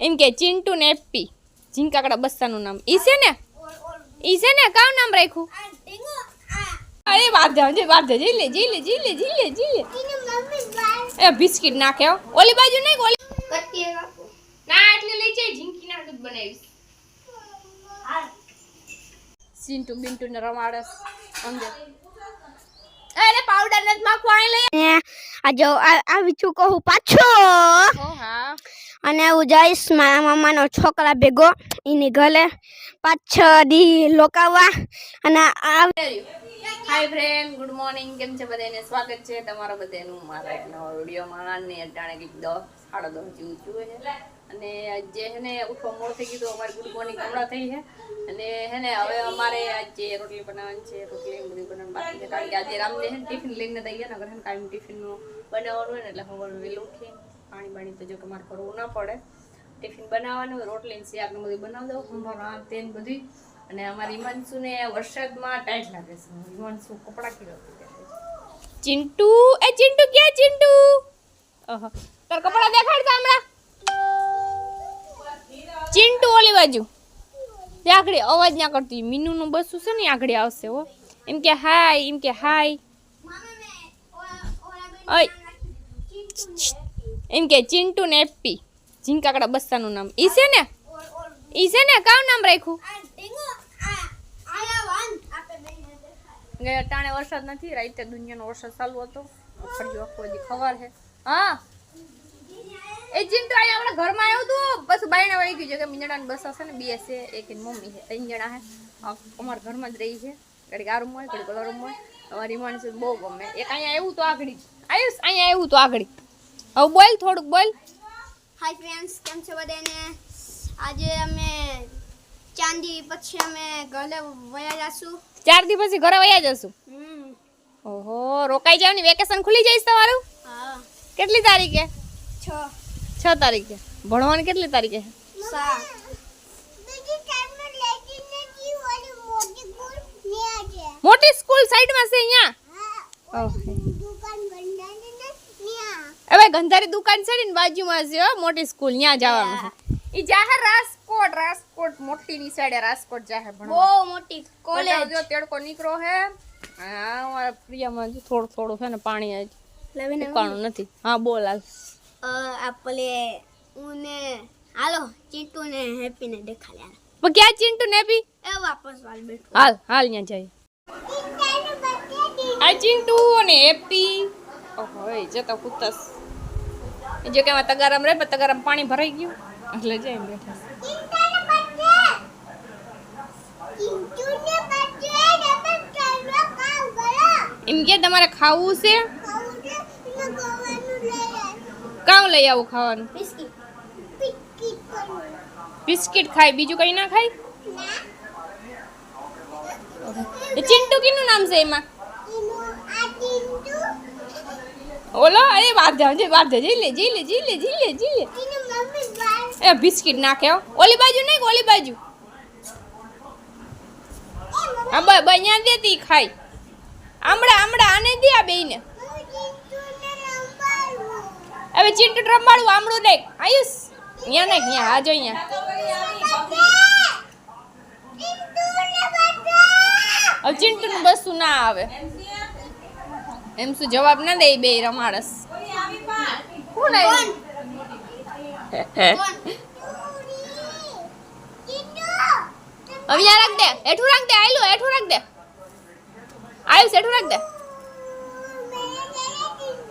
એમ કે ચિંટુ ને એપી ઝીંકાકડા બસ્સાનું નામ ઈ છે ને કામ નામ રાખ્યું અરે વાંધો જી લે એ બિસ્કિટ નાખે ઓલી બાજુ નહીં ઓલી ના એટલે લઈ જાય ઝીંકી ના દૂધ બનાવીશ ચિંટુ બિંટુ ને રમાડસ અંદર અરે પાવડર નથી માખવા આઈ લઈ આજો આવી છું કહું પાછો ઓ હા અને હું જઈશ મારા મામાનો છોકરા ભેગો એની ઘરે પાછો દી લોકાવા અને હાય ફ્રેન્ડ ગુડ મોર્નિંગ કેમ છે બધાને સ્વાગત છે તમારા બધાનું મારા એક નવા વિડીયોમાં ને અટાણે કીક 10:30 જેવું થયું છે અને આજે હે ને ઉઠવા મોડ થઈ ગયું અમારી ગુડ મોર્નિંગ હમણાં થઈ છે અને હે ને હવે અમારે આજે રોટલી બનાવવાની છે રોટલી બધું બનાવવાનું બાકી છે કારણ કે આજે રામને હે ટિફિન લઈને દઈ ગયા ને ઘરે કાયમ ટિફિનનું બનાવવાનું હોય ને એટલે સવારે વહેલું ઉઠીને પાણી તો જો કે મારે કરવું ના પડે ટિફિન બનાવવાનું રોટલી ને શાક ને બધું બનાવી દઉં સંભાળો આ તેન બધું અને અમારી હિમાંશુ ને વરસાદમાં ટાઈટ લાગે છે હિમાંશુ કપડા કીધો ચિંટુ ક્યાં ચિંટુ ઓહો તાર કપડા દેખાડ તો હમણાં ચિંટુ ઓલી બાજુ આગળ અવાજ ના કરતી મીનુ નું બસું છે ને આગળ આવશે હો એમ કે હાય ઓય એમ કે ચિંટુ ને એપી ઝીંકાકડા બસ્સાનું નામ ઈ છે ને કામ નામ રાખ્યું ગયા ટાણે વરસાદ નથી રાતે દુનિયાનો વરસાદ ચાલુ હતો ફર્યો આખો દી ખબર છે હા એ ચિંટુ આયા આપણા ઘરમાં આવ્યું તું બસ બાયણા વળી ગયું છે કે મિંજડાની બસ હશે ને બે છે એક એની મમ્મી છે 3 જણા છે અમારા ઘરમાં જ રહી છે ઘડીક આ રૂમ હોય ઘડીક ઓલા રૂમ હોય અમારી માણસ બહુ ગમે એક અહીંયા આવ્યું તો આગળ આયુષ અહીંયા આવ્યું તો આગળ હવે બોલ થોડુંક બોલ હાય ફ્રેન્ડ્સ કેમ છે બધાને આજે અમે ચાંદી પછી અમે ઘરે વયા જાશું 4 દિવસ પછી ઘરે વયા જશું ઓહો રોકાઈ જાવ ને વેકેશન ખુલી જઈશ તમારું હા કેટલી તારીખે 6 તારીખે ભણવાની કેટલી તારીખે 7 મોટી સ્કૂલ સાઈડમાં છે અહીંયા હવે ગંધારી દુકાન છે ને બાજુમાં છે મોટી સ્કૂલ ત્યાં જવાનું છે ઈ જાહે રાજકોટ મોટી ની સાઈડે રાજકોટ જાહે ભણવા બહુ મોટી કોલેજ જો તેડકો નીકળો હે હા મારા પ્રિયામાં જો થોડું છે ને પાણી આજ લવીને પાણું નથી હા બોલ હાલ આપણે ઉને હાલો ચિંટુ ને હેપી ને દેખાડ્યા પણ ક્યાં ચિંટુ ને હેપી એ વાપસ વાલ બેઠો હાલ ત્યાં જઈએ આ ચિંટુ અને હેપી ઓહો એ જતો કુતસ જો કે માં તગારામ રે તગારામ પાણી ભરાઈ ગયું એટલે જઈને બેઠા એમ કે તમારે ખાવું છે કામ લઈ આવું ખાવાનું બિસ્કિટ ખાય બીજું કઈ ના ખાય ચિંટુ કીનું નામ છે એમાં ઓલો અરે વાંધો જી લે એ બિસ્કિટ નાખે ઓલી બાજુ નહીં ઓલી બાજુ હા બન્યા દેતી ખાય આમડા આને દે આ બેયને હવે ચિંટુ રમાડું આમળું નહીં આયુષ અહીંયા નહીં અહીંયા હા જો અહીંયા હવે ચિંટુ નું બસું ના આવે એમ શું જવાબ ના દે બે રમાડસ કોણ આવ્યું હવે યાર રાખ દે હેઠું રાખ દે આયલું હેઠું રાખ દે આયુષ હેઠું રાખ દે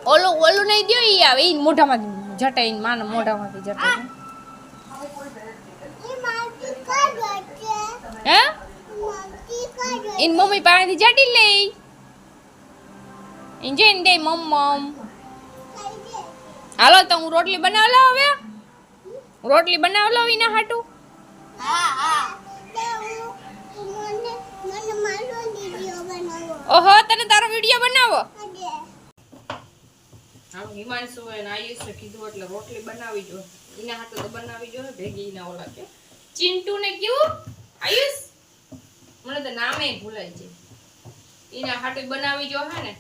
ઓલું નહીં દયો ઈ આવે ઈ મોઢામાંથી જટે ઈ માના મોઢામાંથી જટે હે ઈન મમ્મી પાસેથી જટી લે ઈન જઈને દે મમ્મ હાલો તો હું રોટલી બનાવ લઉં હવે રોટલી બનાવ લઉં ઈના હાટું ઓહો તને તારો વિડિયો બનાવો હા હિમાંશુ અને આયુષે કીધું એટલે રોટલી બનાવી જો ઈના હાટું તો બનાવી જો ભેગી ઈના ઓલા કે ચિંટુ ને કેવું આયુષ મને તો નામે ભૂલાઈ જાય ઈના હાટું બનાવી જો હે ને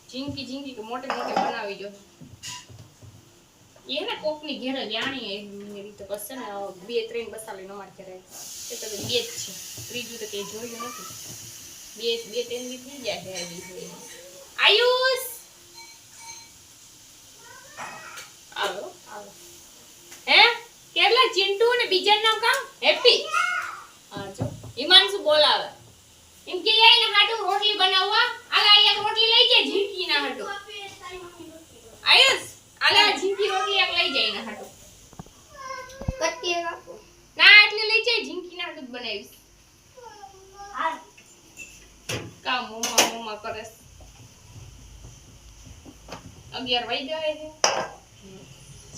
ઝીંકી કે મોટી બનાવી જો એને કોકની ઘેરે જાણી એવી રીતે બસ છે ને 2-3 બસાલી નો માર ઘરે એ તો 2 જ છે ત્રીજું તો કઈ જોયું નથી 2-3 દી થઈ જાય છે આવી આયુષ આવો આવો હે કેટલા ચિંટુ ને બીજા નામ કામ હેપી હા જો હિમાંશુ બોલાવે એમ કે આઈને હાટુ રોટલી બનાવવા આલા એક રોટલી લઈ જાય ઝીંકી ના હાટુ આયુષ આલા ઝીંકી રોટલી એક લઈ જાય ના હાટુ કટકી રાખો ના એટલે લઈ જાય ઝીંકી ના હાટુ જ બનાવીશ હા કા મોમા કરે 11 વાઈ જાય છે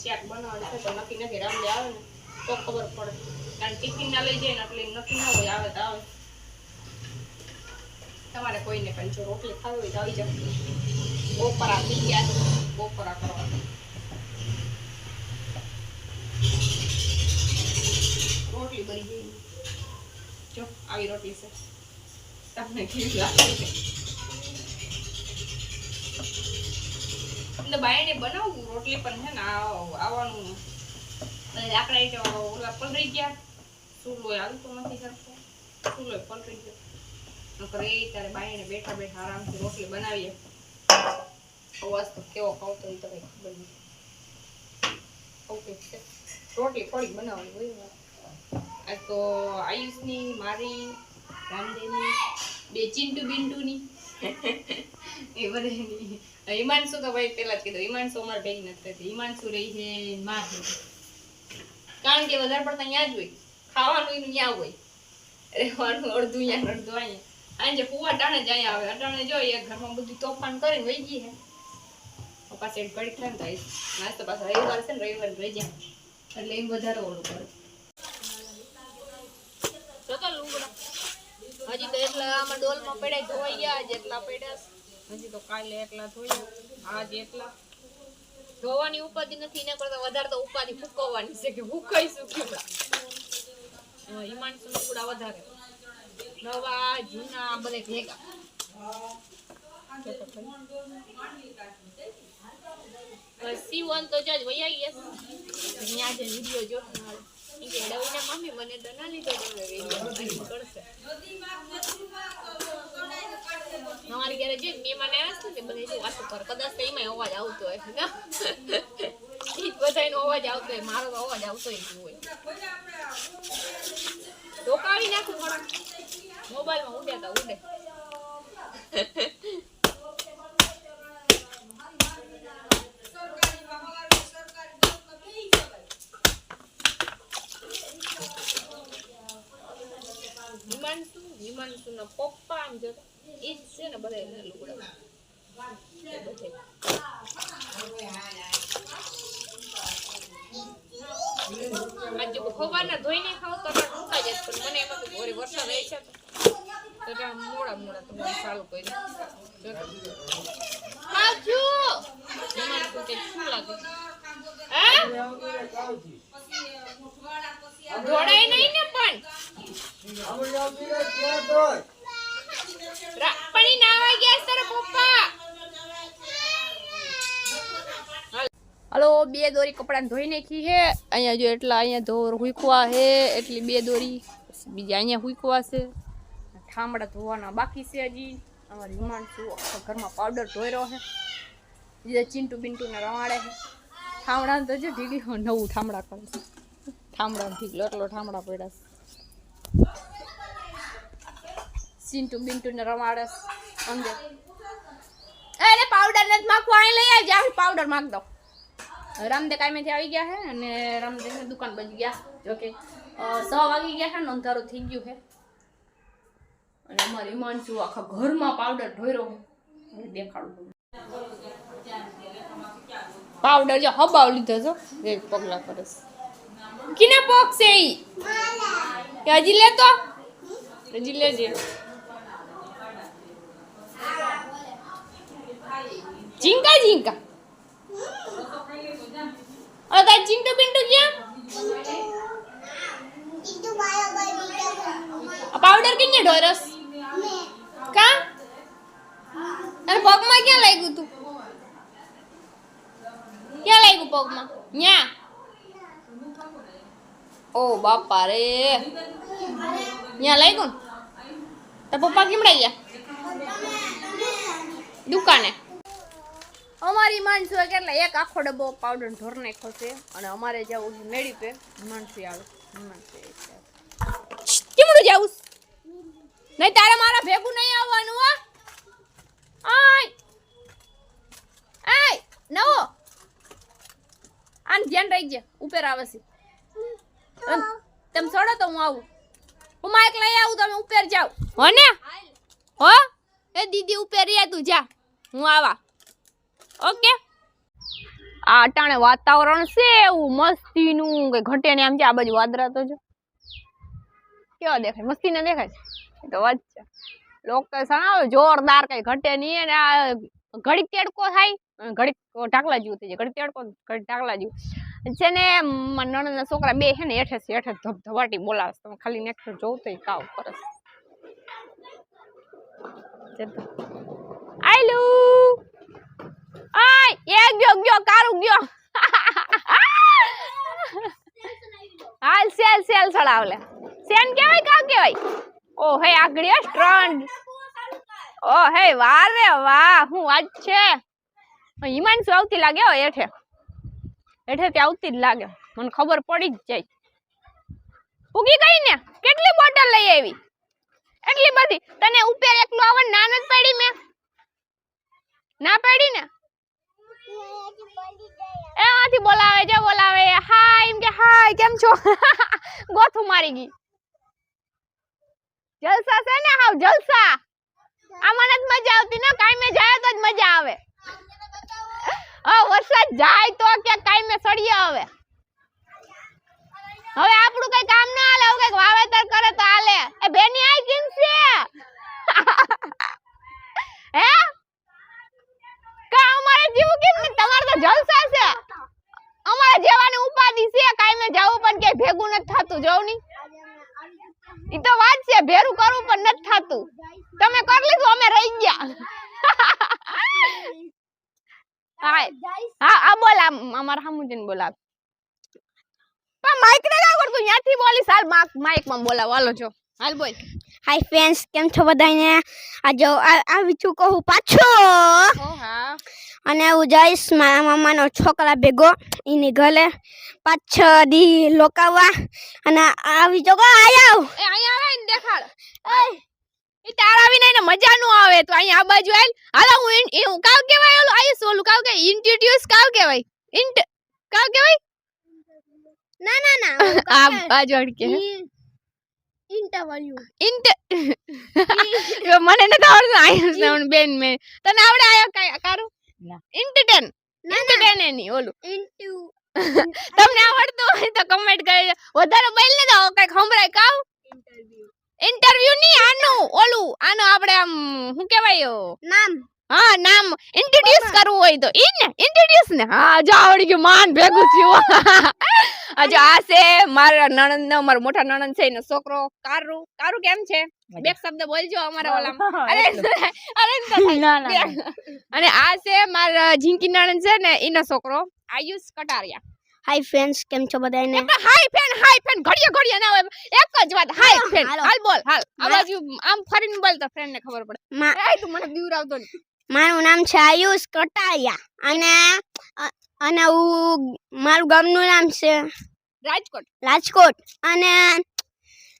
શાક બનાવવાનું છે તો નક્કી નથી રામદે આવે ને તો ખબર પડે કારણ ટિફિન ના લઈ જાય ને એટલે નક્કી ના હોય આવે તો આવે તમારે કોઈને પણ જો રોટલી ખાવી હોય તો આવી જાવ બપોરા થઈ ગયા છે બપોરા કરવાના રોટલી બની ગઈ જો આવી રોટલી છે તમને કેવી લાગે છે એટલે બાયણે બનાવવું રોટલી પણ છે ને આવવાનું લાકડા એટલે ઓલા પલરી ગયા ચૂલો હાલતો નથી કરતો ચૂલો પલરી ગયો નકર એ ત્યારે બાયણે બેઠા બેઠા આરામથી રોટલી બનાવીએ અવાજ તો કેવો ખાવતો એ તો કઈ ખબર નથી ઓકે રોટલી થોડીક બનાવવાની હોય આજ તો આયુષની મારી રામદેવની બે ચિંટુ બિન્ટુની એ બધાની હિમાંશુ તો ભાઈ પેલા જ કીધું હિમાંશુ અમારે ભેગી નથી થતી હિમાંશુ રહી છે માં છે કારણ કે વધારે પડતા અહીંયા જ હોય ખાવાનું એનું ત્યાં હોય રહેવાનું અડધું અહીંયા અડધું અહીંયા આજે ફુવા ટાણે જ અહીંયા આવે અટાણે જો એક ઘરમાં બધું તોફાન કરીને વહી ગઈ હે પાસે ઘડી થાય ને થાય નાસ્તો પાછા રવિવાર છે ને રવિવાર રહી જાય એટલે એમ વધારે ઓલું કરે જોતો લુગડા હજી તો એટલા આમાં ડોલમાં પડ્યા ધોઈ ગયા જેટલા પડ્યા હજી તો કાલે એટલા ધોયા આજ એટલા ધોવાની ઉપાધિ નથી ને કરતા વધારે તો ઉપાધિ ફૂકવવાની છે કે ફૂકાઈશું કેવડા હિમાંશુ લુગડા વધારે નવા જૂના બધે ભેગા સીવન તો જજ વૈયા ગયા અહીંયા જે વિડિયો જો કે ડવીને મમ્મી મને તો ના લીધો તમે વિડિયો કરશે તમારી ઘરે જે મહેમાન આવ્યા છે ને બધે જો વાતો કર કદાચ તો એમાં અવાજ આવતો હોય ને ઈ બધાયનો અવાજ આવતો હોય મારો તો અવાજ આવતો હોય રોકાવી નાખું થોડા મોબાઈલમાં ઉડે તો ઉડે હિમાંશુ ના પપ્પા આમ જો ઈ જ છે ને બધા એને લુગડા આજે ખોવાના ધોઈને ખાવ તો ઢોકા જાય પણ મને એમાં તો ઘરે વરસાદ રહે છે તો મોડા તમે ચાલુ કરી કાજુ હિમાંશુ કે શું લાગે હે ધોડાય નહીં ને પણ રાપણી નાવા ગયા તારા પપ્પા હાલો બે દોરી કપડાને ધોઈ નાખી છે અહીંયા જો એટલા અહીંયા ધોર હુકવા છે એટલી બે દોરી બીજા અહીંયા હુકવા છે ઠામડા ધોવાના બાકી છે હજી અમારી હિમાંશુ આખા ઘરમાં પાવડર ધોઈ છે બીજા ચિંટુ બિન્ટુ ને રવાડે છે ઠામડા તો જો ઢીલી નવું ઠામડા કરે છે ઠામડા ઢીકલો એટલો ઠામડા પડ્યા છે ચિંટુ બિન્ટુ ને રમાડે અંદર અરે પાવડર નથી માખવા અહીં લઈ આવી જા પાવડર માખ દો રામદેવ કાયમેથી આવી ગયા છે અને રામદેવની દુકાન બજી ગયા જોકે 6 વાગી ગયા છે ને અંધારું થઈ ગયું છે અને અમારી હિમાંશુ આખા ઘરમાં પાવડર ઢોર્યો છે દેખાડું પાવડર જો હબાવ લીધો છો એક પગલા કરે કિને પોક છે ઈ કે હજી લેતો હજી લેજે ઝીંકા ઝીંકા અરે ચિંટુ બિન્ટુ ક્યાં પાવડર કિને ઢોરસ કા અરે પગમાં ક્યાં લાગ્યું તું ક્યાં લાગ્યું પગમાં ન્યા ઓ બાપા રે ન્યા લાગ્યું ને તો પપ્પા કેમડા ગયા દુકાને અમારી માણસો કેટલા એક આખો ડબ્બો પાવડર ઢોર નાખ્યો છે અને અમારે જવું છે મેડી પે માણસી આવે કેમડું જાવું નહીં તારે મારા ભેગું નહીં આવવાનું હો આય આય નવો આન ધ્યાન રાખજે ઉપર આવે છે તમે છોડો તો હું આવું હું માઈક લઈ આવું તમે ઉપર જાવ હો ને હો એ દીદી ઉપર રહ્યા તું જા હું આવા ઓકે આ અટાણે વાતાવરણ છે એવું મસ્તીનું કઈ ઘટે ને આમ છે આ બાજુ વાદરા તો જો કેવા દેખાય મસ્તી ને દેખાય એ તો વાત છે લોકેશન આવે જોરદાર કઈ ઘટે નહીં અને આ ઘડીક તેડકો થાય ઘડીક ઢાકલા જેવું થઈ જાય ઘડીક તેડકો ઘડીક ઢાકલા જેવું છે ને નણંદના છોકરા બે છે ને હેઠે ધબધબાટી બોલાવે તમે ખાલી નેક્સ્ટ જોવું તો કાવ પરસ આયલુ આય એ ગયો કારું ગયો હાલ સેલ ચડાવ લે સેન કેવાય કાવ કેવાય ઓ હે આગળ સ્ટ્રન્ડ ઓ હે વાહ રે વાહ હું વાત છે હિમાંશુ આવતી લાગે હો હેઠે તે આવતી જ લાગે મને ખબર પડી જ જાય ઉગી ગઈ ને કેટલી બોટલ લઈ આવી એટલી બધી તને ઉપર એકલું આવન ના નત પડી મે ના પડી ને એ આથી બોલાવે હાય એમ કે હાય કેમ છો ગોથું મારી ગઈ જલસા છે ને હાવ જલસા આમાં જ મજા આવતી ને કાઈ મે જાય તો જ મજા આવે વરસાદ જાય તો કે કાઈ મે સળિયા આવે હવે આપણું કઈ કામ ના હાલે હવે કઈક વાવેતર કરે તો હાલે એ બેની આઈ કેમ છે હે કા અમારે જીવું કેમ ને તમારે તો જલસા છે અમારે જેવાની ઉપાધિ છે કાઈ મે જાવું પણ કે ભેગું નથી થાતું જોવ ની ઈ તો વાત છે ભેરું કરવું પણ નથી થાતું તમે કરી લીધું અમે રહી ગયા હા બોલ અમાર હામુજન બોલાવ પણ માઈક ને લાગર તું યાથી બોલી સાલ માઈક માં બોલાવ હાલો જો હાલ બોલ હાય ફ્રેન્ડ્સ કેમ છો બધાને આજે આવી છું કહું પાછો હા અને હું જઈશ મારા મામાનો છોકરા ભેગો એની ઘરે 5-6 દી લોકાવા અને આવી જો આયાવ એ અહીંયા આવે ને દેખાડ ઈ તારા વિના ને મજા નો આવે તો અહીંયા આ બાજુ આલ હાલો હું કાવ કેવાય ઓલું આયુસ ઓલું કાવ કે ઇન્ટ્રોડ્યુસ કાવ કેવાય કાવ કેવાય ના આ બાજુ અડકે ઇન્ટરવ્યુ મને ન આવડતું આયુસ ને બેન મે તને આવડે આયો કાય કારું ના ઇન્ટરટેન ની ઓલું તમને આવડતું હોય તો કમેન્ટ કરજો વધારે બોલ ને તો કઈક સંભળાય કાવ ઇન્ટરવ્યુ ની આનું આપણે આમ શું કહેવાય નામ હા નામ ઇન્ટ્રોડ્યુસ કરવું હોય તો ઈ ને ઇન્ટ્રોડ્યુસ ને હા જો આવડી ગયું માન ભેગું થયું જો આ છે મારા નણંદ નો મારો મોટા નણંદ છે એનો છોકરો કારું કેમ છે બે શબ્દ બોલજો અમારા ઓલામાં અરે અને આ છે મારા ઝીંકી નણંદ છે ને એનો છોકરો આયુષ કટારિયા હાય ફ્રેન્ડ્સ કેમ છો બધાને હાય ફેન ઘડિયા ના હોય એક જ વાત હાય ફેન હાલ બોલ હાલ આ બાજુ આમ ફરીને બોલ તો ફ્રેન્ડ ને ખબર પડે એ તું મને દૂર આવતો નહીં મારું નામ છે આયુષ કટારિયા અને હું મારું ગામનું નામ છે રાજકોટ અને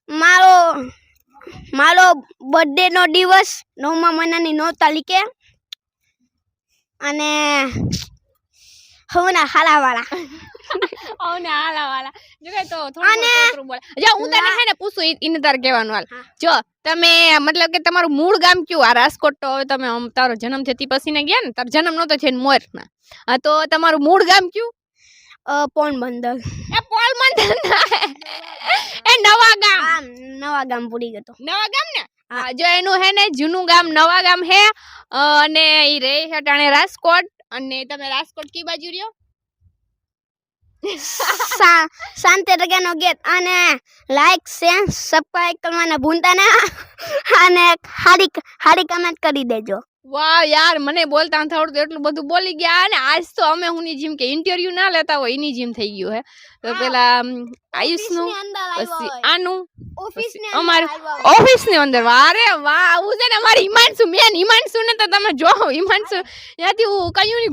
મારો બર્થડે નો દિવસ 9મા મહિનાની 9 તારીખે અને હવના હાલાવાળા જો કે તો થોડું બોલ જો હું તને હે ને પૂછું ઈને તાર કહેવાનું હાલ જો તમે મતલબ કે તમારું મૂળ ગામ કયું આ રાજકોટ તો તમે તારો જન્મ થતી પછી ને ગયા ને તારો જન્મ નતો છે મોરમાં હા તો તમારું મૂળ ગામ કયું પોરબંદર એ પોરબંદર એ નવા ગામ પૂરી ગયો નવા ગામ ને હા જો એનું હે ને જૂનું ગામ નવા ગામ હે અને ઈ રે હટાણે રાજકોટ અને તમે રાજકોટ કી બાજુ રહ્યો શાંતિ રગાનો ગેટ અને લાઈક શેર સબસ્ક્રાઇબ કરવાના ભૂલતા ના અને હારી કમેન્ટ કરી દેજો વાહ યાર, મને બોલતા નથી આવડતું એટલું બધું બોલી ગયા. અને આજ તો અમે હું ની જીમ કે ઇન્ટરવ્યુ ના લેતા હોય એની જીમ થઈ ગયું હે. તો પેલા આયુષનું, પછી આનું, પછી અમારે ઓફિસ ની અંદર. વારે વાહ, આવું છે ને અમારે હિમાંશુ, મેન હિમાંશુ ને તો તમે જો હિમાંશુ ત્યાંથી હું કયું ની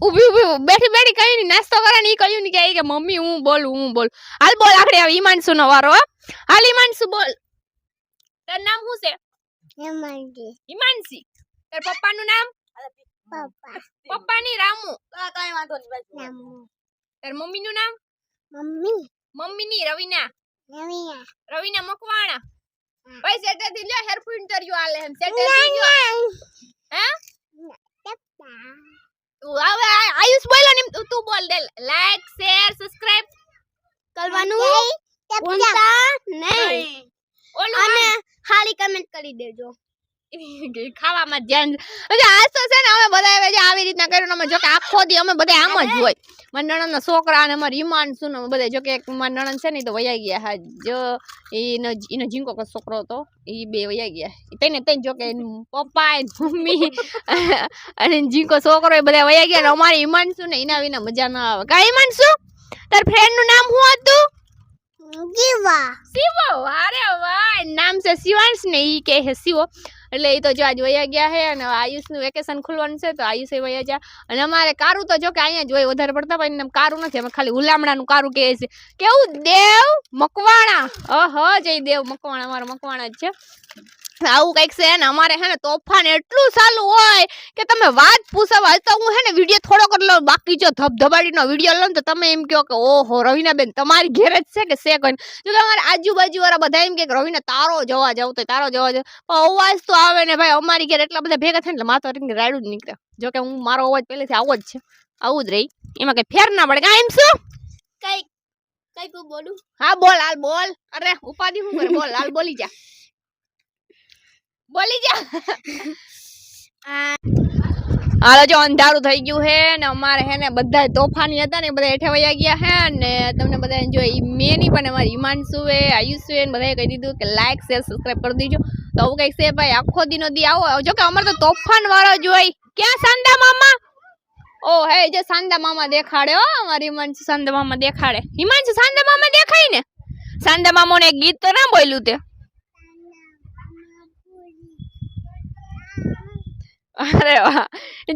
ઊભી બેઠી કયું ની નાસ્તો કરે ને, ઈ કયું ની કે મમ્મી હું બોલું. હાલ બોલ આખડે હવે હિમાંશુ નો વારો. હાલ હિમાંશુ બોલ, તારું નામ શું છે? હિમાંશી. તાર પપ્પાનું નામ? પપ્પાની રામુ. કઈ વાંધો નહીં. તાર મમ્મીનું નામ? મમ્મીની રવીના. રવીના મકવાણા. ભાઈ સેટેથી લ્યો હેરફુ ઇન્ટરવ્યુ આલે એમ સેટેથી લ્યો. હે? તું હવે આયુષ બોલ ને તું બોલ દે. લાઈક શેર સબસ્ક્રાઇબ કરવાનું ભૂલતા નહીં. અને ખાલી કમેન્ટ કરી દેજો. ખાવામાં ધ્યાન. આજ તો છે ને અમે બધા આવી રીતના કર્યું. અમે જો કે આખો દી અમે બધા આમ જ હોય. મારા નણંદના છોકરા અને અમારા હિમાંશુ ને બધા જો કે એક મારા નણંદ છે ને તો વયા ગયા. હા જો એનો જીંકો કો છોકરો હતો એ બે વયા ગયા. તેને જો કે પપ્પા મમ્મી અને જીંકો છોકરો એ બધા વયા ગયા. અમારે હિમાંશુ ને એના વિના મજા ના આવે. કા હિમાંશુ, તાર ફ્રેન્ડ નું નામ શું હતું? શિવો. અરે વાહ, નામ છે શિવાંશ ને ઈ કે છે શિવો. એટલે એ તો જો આજ વયા ગયા છે. અને આયુષ નું વેકેશન ખુલવાનું છે તો આયુષ એ વયા જા. અને અમારે કારું તો જો કે અહીંયા જ હોય વધારે પડતા, પણ એમ કારું નથી. અમે ખાલી ઉલામણાનું કારું કહે છે. કેવું? દેવ મકવાણા. જય દેવ મકવાણા, અમારો મકવાણા જ છે. આવું કઈક છે ને અમારે હે ને તોફાન એટલું ચાલુ હોય કે તમે વાત પૂછવા. તો હું હે ને વિડીયો થોડોક જ લઉં, બાકી જો ધબધબાડીનો વિડીયો લઉં તો તમે એમ કહો કે ઓહો રવીના બેન તમારી ઘેર જ છે કે છે કઈ. જો કે અમારે આજુબાજુ વાળા બધા એમ કે રવીના તારો જોવા જાવ તો તારો જોવા જાવ, પણ અવાજ તો આવે ને ભાઈ અમારી ઘેર એટલા બધા ભેગા થાય ને માથો રાયડું જ નીકળે. જો કે હું મારો અવાજ પહેલેથી આવો જ છે, આવું જ રહી, એમાં કઈ ફેર ના પડે. કાંઈ એમ શું કઈ બોલું? હા બોલ, હાલ બોલ. અરે ઉપાધિ શું કરે, બોલ હાલ બોલી જા. હાલો જો અંધારું થઈ ગયું હે ને અમારે હે ને બધા તોફાની હતા ને બધા હેઠે વયા ગયા હે. ને તમને બધા જો મેની પણ અમારી હિમાંશુ એ આયુષ એ બધાએ કહી દીધું કે લાઈક શેર સબસ્ક્રાઇબ કરી દેજો. તો આવું કઈક છે ભાઈ, આખો દીનો દી આવો. જો કે અમારે તો તોફાન વાળો જ હોય. ક્યાં સાંદા મામા? ઓ હે જે સાંદા મામા દેખાડે. હો અમારી હિમાંશુ સાંદા મામા દેખાડે. હિમાંશુ સાંદા મામા દેખાય ને? સાંદા મામા ને ગીત તો ના બોલ્યું તે. અરે વાહ,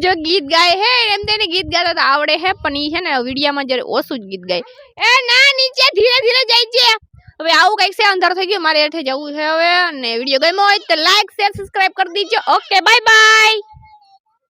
જો ગીત ગાય હે એમ તેને ગીત ગાતા તો આવડે હે, પણ ઈ છે ને વિડિયામાં જયારે ઓછું જ ગીત ગાય. એ ના નીચે ધીરે ધીરે જાય છે. હવે આવું કઈક છે, અંધાર થઈ ગયું, મારે હેઠે જવું છે હવે. અને વિડીયો ગમ્યો હોય તો લાઈક શેર સબસ્ક્રાઇબ કરી દીજો. Okay bye bye.